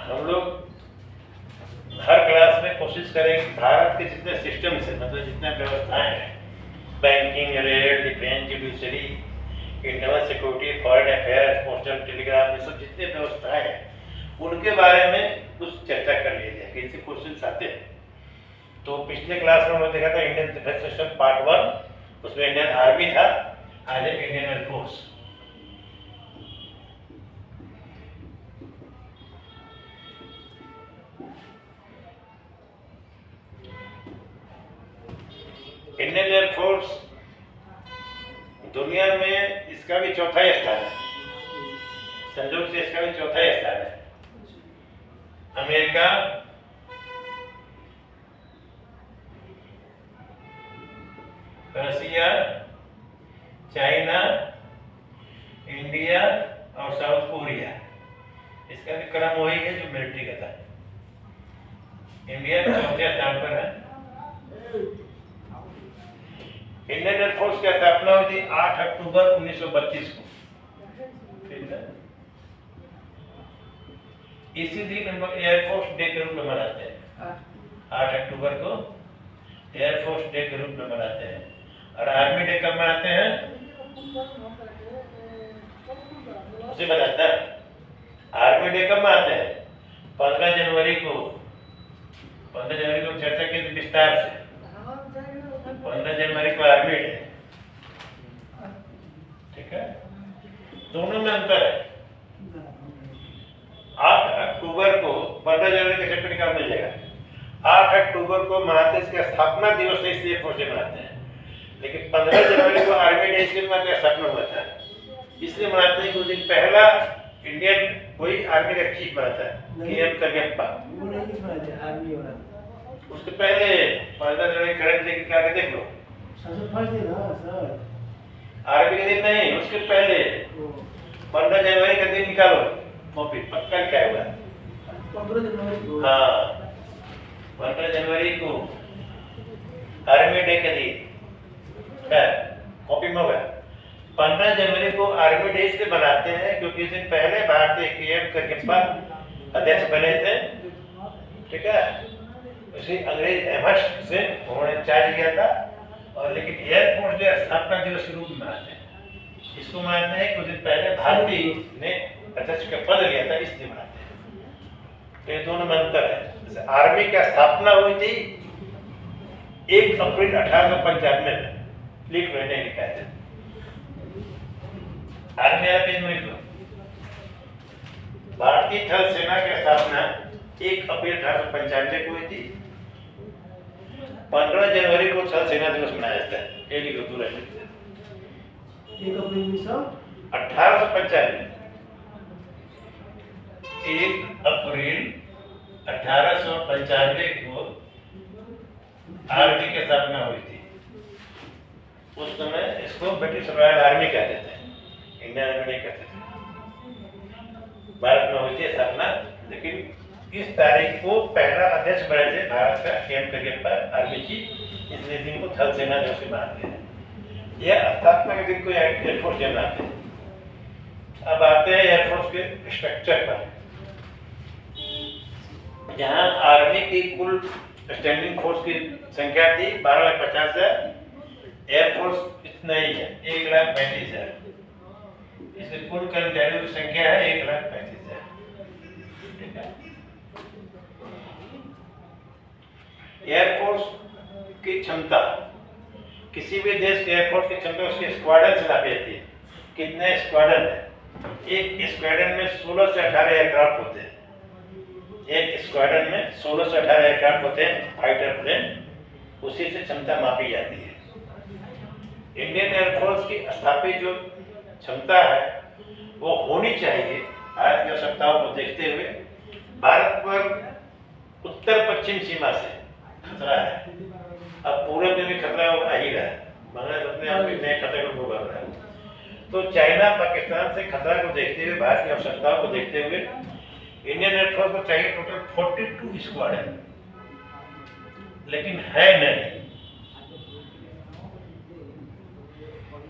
हम लोग हर क्लास में कोशिश करें कि भारत के जितने सिस्टम्स हैं, मतलब जितने व्यवस्थाएं हैं, banking, rail, defence, judiciary, internal security, foreign affairs, postal telegraph, ये सब जितने व्यवस्थाएं हैं उनके बारे में कुछ चर्चा कर लिया जाए कि इससे क्वेश्चन आते हैं। तो पिछले क्लास में हमने देखा था इंडियन डिफेंस सिस्टम पार्ट 1, उसमें इंडियन आर्मी था, आज है इंडियन एयरफोर्स। इंडियन एयरफोर्स दुनिया में इसका भी चौथा स्थान है, संयोग से इसका भी चौथा स्थान है। अमेरिका, रसिया, चाइना, इंडिया और साउथ कोरिया, इसका भी क्रम वही है जो मिलिट्री का था। इंडिया चौथे स्थान पर है। इंडियन एयरफोर्स की स्थापना हुई थी 8 अक्टूबर 1932 को। ठीक है, इसी दिन हम एयरफोर्स डे के रूप में मनाते हैं। 8 अक्टूबर को एयरफोर्स डे के रूप में मनाते हैं। और आर्मी डे कब मनाते हैं उसे बताता है। आर्मी डे कब मनाते हैं? 15 जनवरी को। 15 जनवरी को चर्चा की थी विस्तार से। 15 जनवरी को आर्मी डे। ठीक है, दोनों में अंतर है। 8 अक्टूबर को 15 जनवरी का सेपरेट कब मिल जाएगा? 8 अक्टूबर को मनाते हैं, इसका स्थापना दिवस है इसलिए फोर्स मनाते हैं। लेकिन 15 जनवरी को आर्मी डे इसलिए मनाते हैं, स्थापना हुआ था इसलिए मनाते हैं कि उस दिन पहला इंडियन कोई आर्मी का चीफ बना था, के.एम. करियप्पा। उसके पहले 15 जनवरी करंट डे क्या कहते देख लो, आर्मी के दिन नहीं, उसके पहले 15 जनवरी का दिन निकालो, कॉपी पक्का क्या हुआ? 15 जनवरी को। हाँ, 15 जनवरी को आर्मी डे का दिन क्या कॉपी में होगा। 15 जनवरी को आर्मी डे इसलिए बनाते हैं क्योंकि इस दिन पहले भारतीय के.एम. करियप्पा अध्यक्ष बने थे। ठीक है, उसी अंग्रेज एमहर्स्ट से उन्होंने चार्ज लिया था। और लेकिन एयरफोर्स डे स्थापना दिवस के रूप में मनाते हैं। इसको मानते हैं कि उस दिन पहले भारतीय ने अध्यक्ष का पद लिया था, इसलिए मनाते हैं। तो ये दोनों में अंतर है। जैसे आर्मी की स्थापना हुई थी 1 अप्रैल 1895 में, लिख लो, नहीं लिखा है आर्मी वाला पेज में लिख लो। भारतीय थल सेना की स्थापना 1 अप्रैल 1895 को हुई थी। 15 जनवरी को थल सेना दिवस मनाया जाता है। ये लिखो पूरा 1 अप्रैल 1895। 1 अप्रैल 1895 को आर्मी की स्थापना हुई थी। उस समय इसको ब्रिटिश रॉयल आर्मी कहते थे, इंडियन आर्मी नहीं कहते थे। भारत में हुई थी स्थापना, लेकिन इस तारीख को पहला अध्यक्ष बने थे भारत का के.एम. करियप्पा, आर्मी चीफ, इसलिए दिन को थल सेना दिवस मनाते हैं। यह स्थापना के दिन को एयरफोर्स डे मनाते हैं। अब आते हैं एयरफोर्स के स्ट्रक्चर पर। जहां आर्मी की कुल स्टैंडिंग फोर्स की संख्या थी 12,50,000, एयरफोर्स इतना ही है 1,35,000। इसके कुल कर्मचारियों की संख्या है 1,35,000। ठीक है, एयरफोर्स की क्षमता, किसी भी देश के एयरफोर्स की क्षमता उसके स्क्वाड्रन से नापी जाती है। कितने स्क्वाड्रन है? एक स्क्वाड्रन में 16 से 18 एयरक्राफ्ट होते हैं। एक स्क्वाड्रन में 16 से 18 एयरक्राफ्ट होते हैं, फाइटर प्लेन, उसी से क्षमता मापी जाती है। इंडियन एयरफोर्स की स्थापित जो क्षमता है वो होनी चाहिए भारत की आवश्यकताओं को देखते हुए। भारत पर उत्तर पश्चिम सीमा से खतरा है। अब पूरब में भी खतरा आ ही रहा है, बांग्लादेश अपने आप में नए खतरे को उभर रहा है। तो चाइना पाकिस्तान से खतरा को देखते हुए, भारत की आवश्यकताओं को देखते हुए इंडियन एयरफोर्स को चाहिए टोटल 42 स्क्वाड्रन, लेकिन है नहीं।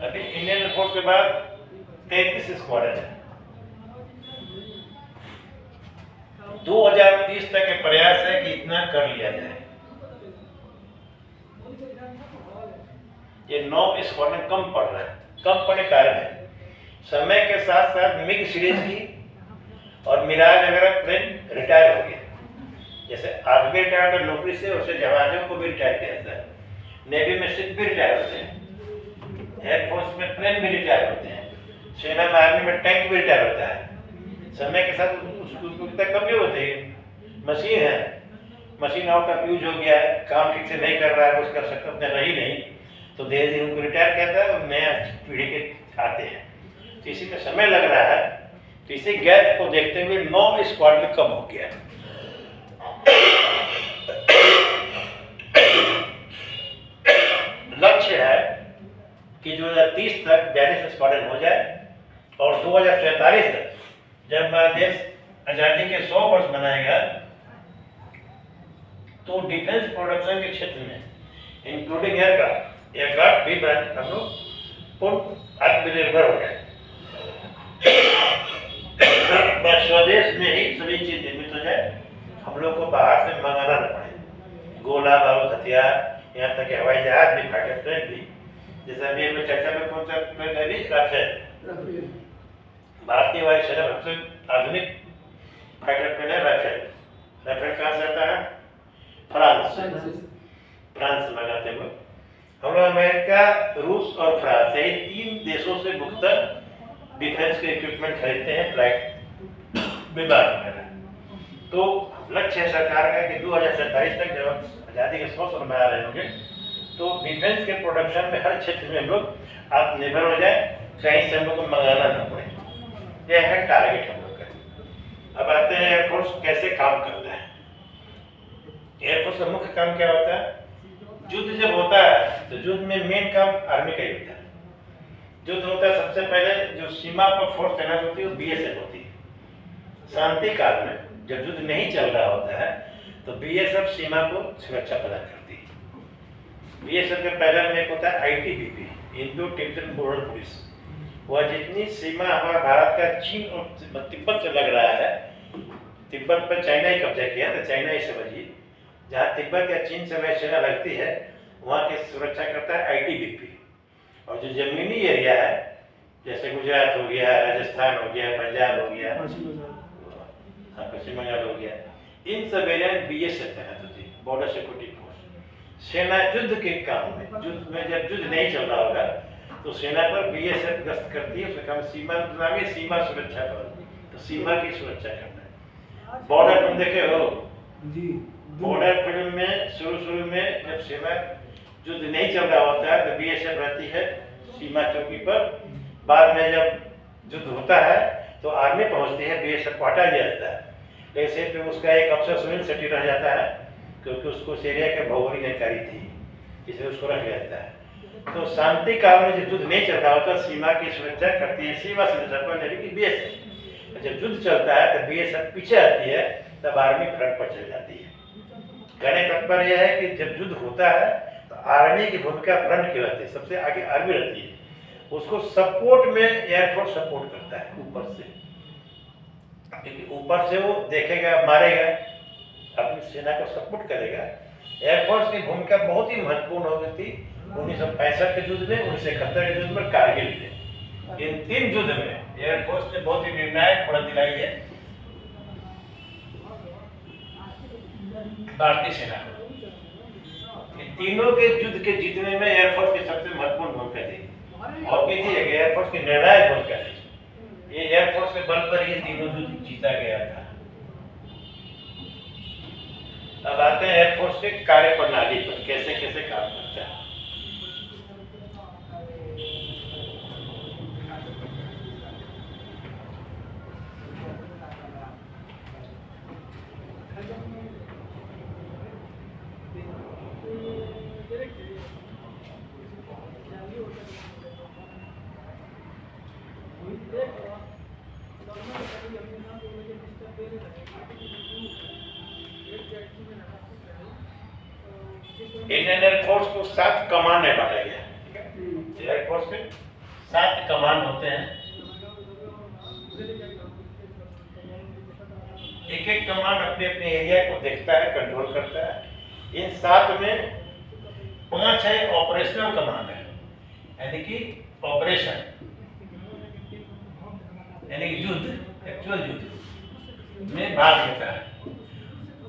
अभी इंडियन एयरफोर्स के बाद 33 स्क्वाड्रन है। 2030 तक के प्रयास है कि इतना कर लिया जाए। ये 9 स्क्वाड्रन कम पड़ रहा है। कम पड़ने कारण है समय के साथ साथ मिग सीरीज की और मिराज वगैरह प्लेन रिटायर हो गए। जैसे आर्मी रिटायर होकर नौकरी से, उससे जवानों को भी रिटायर किया जाता है। नेवी में शिप भी रिटायर होते हैं, एयरफोर्स में प्लेन भी रिटायर होते हैं, सेना में आर्मी में टैंक भी रिटायर होता है। समय के साथ उसको कमजोर होते हैं। मशीन है, मशीन आउट ऑफ यूज हो गया है, काम ठीक से नहीं कर रहा है, उसका सक्सेस रही नहीं, तो धीरे धीरे उनको रिटायर कहता है और नया पीढ़ी के आते हैं। तो इसी में समय लग रहा है। तो इसी गैप को देखते हुए 9 स्क्वाड्रन कम हो गया। लक्ष्य है कि 2030 तक 42 स्क्वाड्रन हो जाए और 2047 तक जब हमारा देश आजादी के 100 वर्ष मनाएगा तो डिफेंस प्रोडक्शन के क्षेत्र में इंक्लूडिंग एयरक्राफ्ट भी हम लोग पूर्ण आत्मनिर्भर हो जाए। स्वदेश में ही सभी चीज निर्मित हो जाए, हम लोग को बाहर से मंगाना न पड़े। गोला बारूद हथियार, यहाँ तक कि हवाई जहाज भी, फाइटर प्लेन भी। जैसे अभी हम चर्चा में कौन सा प्लेन है भी, राफेल। भारतीय वायुसेना सबसे आधुनिक फाइटर प्लेन है राफेल। राफेल कहाँ से आता है? फ्रांस से मंगाते हैं हम लोग। अमेरिका, रूस और फ्रांस यही 3 देशों से मुख्तलिफ डिफेंस के इक्विपमेंट खरीदते हैं, फ्लाइट विमान वगैरह। तो लक्ष्य है सरकार का कि 2047 तक जब आज़ादी के 100 साल मना रहे होंगे तो डिफेंस के प्रोडक्शन में हर क्षेत्र में हम लोग आत्मनिर्भर हो जाए, कहीं से हम लोग को मंगाना न पड़े। यह है टारगेट हम लोग का। अब आते हैं एयरफोर्स कैसे काम करता है। एयरफोर्स का मुख्य काम क्या होता है? युद्ध जब होता है तो युद्ध में मेन काम आर्मी का ही होता है। युद्ध होता है सबसे पहले जो सीमा पर फोर्स तैनात होती है वो बीएसएफ होती है। शांति काल में जब युद्ध नहीं चल रहा होता है तो बीएसएफ सीमा को सुरक्षा प्रदान करती है। बीएसएफ के पहले में एक होता है ITBP, Indo Tibetan border police. वह जितनी सीमा हमारा भारत का चीन और तिब्बत से लग रहा है, तिब्बत पर चाइना ही कब्जा किया था, चाइना ही समझिए, जहाँ तिब्बत या चीन से वायुसेना लगती है वहाँ की सुरक्षा करता है आईटीबीपी। और जो जमीनी एरिया है जैसे गुजरात हो गया, राजस्थान हो गया, पंजाब हो गया, पश्चिम बंगाल हो गया, इन सब एरिया में बीएसएफ तैनात होती है, बॉर्डर सिक्योरिटी फोर्स। सेना युद्ध के काम में, युद्ध में जब युद्ध नहीं चल रहा होगा तो सेना पर बीएसएफ गश्त करती है। उसका काम सीमा सुरक्षा पर, तो सीमा की सुरक्षा करना है। बॉर्डर तुम देखे हो जी, बॉर्डर फिल्म में शुरू में जब सेना युद्ध नहीं चल रहा होता है तो बीएसएफ रहती है सीमा चौकी पर। बाद में जब युद्ध होता है तो आर्मी पहुंचती है, बीएसएफ को हटा दिया जाता है। ऐसे तो उसका एक अफसर सुनील शेट्टी रह जाता है क्योंकि उसको उस एरिया की भौगोलिक जानकारी थी, इसलिए उसको रख लिया जाता है। तो शांति काल में जब युद्ध नहीं चल रहा होता सीमा की सुरक्षा करती है सीमा सुरक्षा पर, यानी कि बीएसएफ। जब युद्ध चलता है तो बीएसएफ पीछे आती है, तब आर्मी फ्रंट पर चल जाती है। कहने का तात्पर्य यह है कि जब युद्ध होता है तो आर्मी की भूमिका फ्रंट की रहती है, सबसे आगे आर्मी रहती है। उसको सपोर्ट में एयरफोर्स सपोर्ट करता है ऊपर से, क्योंकि ऊपर से वो देखेगा, मारेगा, अपनी सेना को सपोर्ट करेगा। एयरफोर्स की भूमिका बहुत ही महत्वपूर्ण हो गई थी 1965 के युद्ध में, 1971 के युद्ध में, कारगिल में। इन 3 युद्ध में एयरफोर्स ने बहुत ही निर्णायक बढ़त दिलाई है भारतीय सेना को। तीनों के युद्ध के जीतने में एयरफोर्स की सबसे महत्वपूर्ण भूमिका थी और भी थी एयरफोर्स की निर्णायक भूमिका थी। ये एयरफोर्स के बल पर ये तीनों युद्ध जीता गया था। अब आते हैं एयरफोर्स के कार्य प्रणाली पर, कैसे कैसे काम करता है। इंडियन एयरफोर्स को 7 कमांड में बांटा गया। एयरफोर्स के 7 कमांड होते हैं। एक एक एक कमांड अपने अपने एरिया को देखता है, कंट्रोल करता है। इन 7 में 5 है ऑपरेशनल कमांड है, यानी कि ऑपरेशन, यानी कि युद्ध, एक्चुअल युद्ध में भाग लेता है।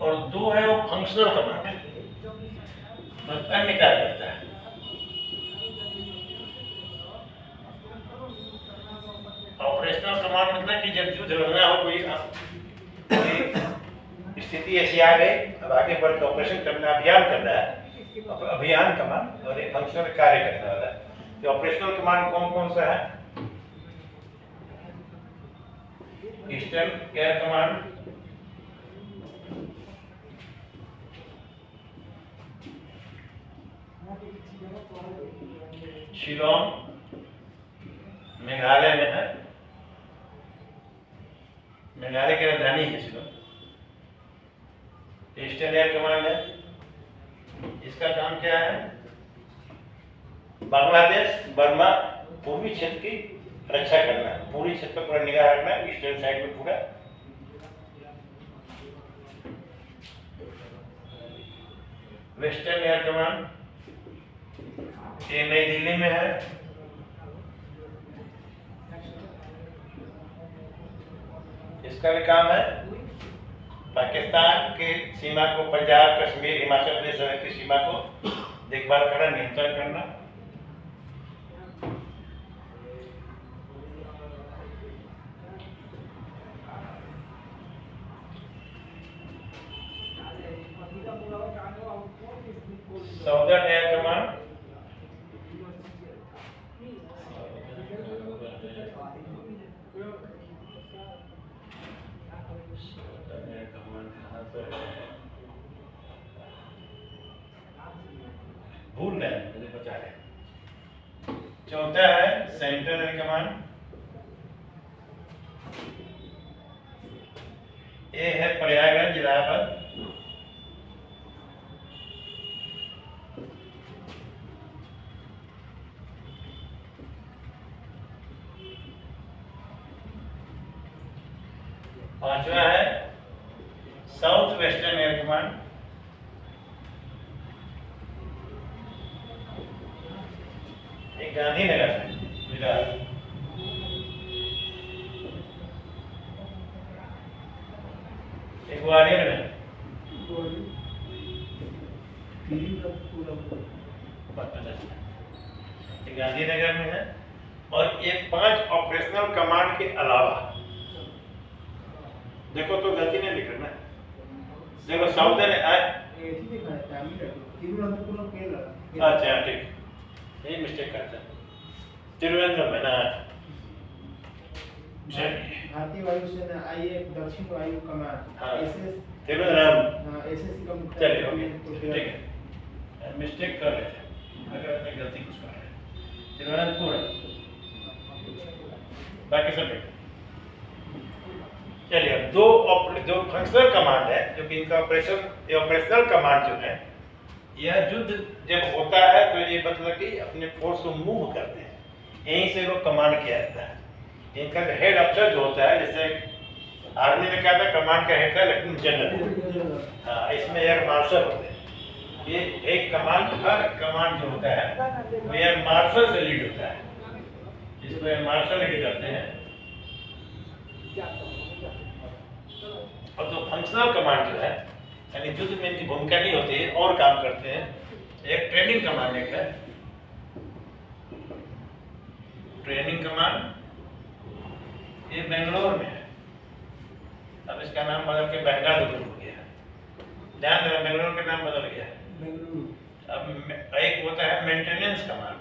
और 2 है वो फंक्शनल कमांड है, तो अन्य कार्य करता है। ऑपरेशनल कमांड मतलब कि जब युद्ध लड़ना हो, कोई स्थिति ऐसी आ गई, अब आगे बढ़ के ऑपरेशन करना, अभियान करना है, अभियान कमांड, और एक फंक्शनल कार्य करने वाला है। तो ऑपरेशनल कमांड कौन कौन सा है? Eastern air command, Shillong Meghalaya में है, मेघालय की राजधानी है शिलोंग। ईस्टर्न एयर कमांड है, इसका काम क्या है? बांग्लादेश, बर्मा, पूर्वी क्षेत्र की रक्षा करना, पूरी क्षेत्र पर पूरा निगाह रखना, ईस्टर्न साइड में पूरा। वेस्टर्न एयर कमांड, ये नई दिल्ली में है। इसका भी काम है पाकिस्तान के सीमा को, पंजाब, कश्मीर, हिमाचल प्रदेश की सीमा को देखभाल करना, नियंत्रण करना। साउदर्न एयर कमांड, भूल गए, मुझे बचा रहे। चौथा है सेंट्रल एयर कमांड, ये है प्रयागराज, इलाहाबाद। पांचवा है साउथ वेस्टर्न एयर कमांड, एक गांधीनगर है गुजरात। एक ग्वालियर में, एक गांधीनगर में है। और ये 5 ऑपरेशनल कमांड के अलावा, देखो तो गलती नहीं लिखना, देखो साउदर्न, अच्छा ठीक, यही मिस्टेक करता है, तिरुवनंतपुरम में ना। भारतीय वायुसेना IAF दक्षिण वायु कमान, हाँ, SS तिरुवनंतपुरम, SSC का मुख्यालय। चलिए ओके, ठीक है, मिस्टेक कर रहे थे, अगर अपनी गलती कुछ कर रहे हैं। तिरुवनंतपुरम, बाकी सब ठीक। चलिए, दो फंक्शनल कमांड है, जो कि इनका ऑपरेशनल कमांड जो है, यह युद्ध जब होता है तो ये मतलब कि अपने फोर्स को मूव करते हैं, यहीं से लोग कमांड किया जाता है। इनका हेड अफसर जो होता है, जैसे आर्मी में क्या था, कमांड का हेड था लेफ्टिनेंट जनरल, हाँ, इसमें एयर मार्शल होते हैं। ये एक कमांड, हर कमांड जो होता है वो एयर मार्शल से लीड होता है, जिसको एयर मार्शल लीड करते हैं। और जो फंक्शनल कमांड जो है, यानी युद्ध में इनकी भूमिका नहीं होती है और काम करते हैं, एक ट्रेनिंग कमांड एक है, ट्रेनिंग कमांड, ये बेंगलोर में है। अब इसका नाम बदल के बेंगालुरु हो गया, ध्यान देना, बेंगलोर का नाम बदल गया। अब एक होता है मेंटेनेंस कमांड,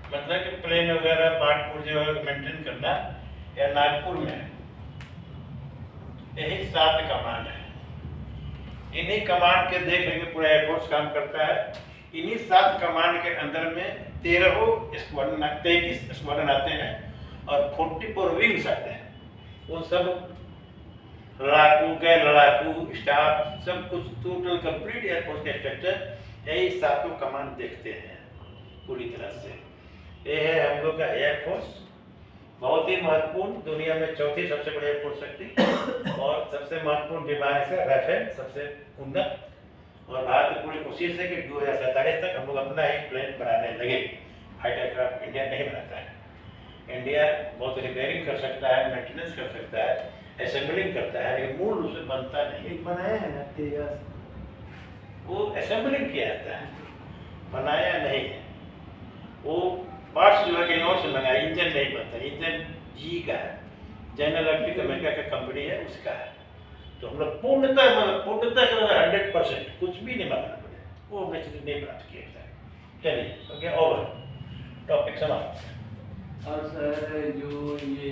मतलब कि प्लेन वगैरह पार्ट पुर्जे वगैरह मेंटेन करना, या नागपुर में है। यही 7 कमांड है। इन्हीं कमांड के देख रेख में पूरा एयरफोर्स काम करता है। इन्हीं 7 कमांड के अंदर में 13 स्क्वाड्रन, 33 स्क्वाड्रन आते हैं और 44 विंग्स आते हैं। वो सब लड़ाकू, गैर लड़ाकू, स्टाफ, सब कुछ टोटल कंप्लीट एयरफोर्स का स्ट्रक्चर यही 7 कमांड देखते हैं पूरी तरह से। ये है हम लोग का एयरफोर्स। बहुत ही महत्वपूर्ण, दुनिया में चौथी सबसे बड़ी एयरपोर्ट शक्ति और सबसे महत्वपूर्ण विमान से राफेल सबसे उन्नत। और भारत की पूरी कोशिश है कि 2047 तक हम लोग अपना ही प्लेन बनाने लगे। फाइटर एयरक्राफ्ट इंडिया नहीं बनाता है। इंडिया बहुत रिपेयरिंग कर सकता है, मेंटेनेंस कर सकता है, असेंबलिंग करता है, लेकिन मूल रूप से बनता नहीं। एक बनाया है ना तेजस, वो असेंबलिंग किया जाता है, बनाया नहीं है। वो पार्ट्स जो है कहीं और से मंगाया, इंजन नहीं बनता, इंजन जी का है, जनरल इलेक्ट्रिक अमेरिका का कंपनी है उसका है। तो हम लोग पूर्णतः 100% कुछ भी नहीं मांगना पड़े, वो मैसेज नहीं प्राप्त किया जाए। चलिए ओके, ओवर, टॉपिक समाप्त। और सर जो ये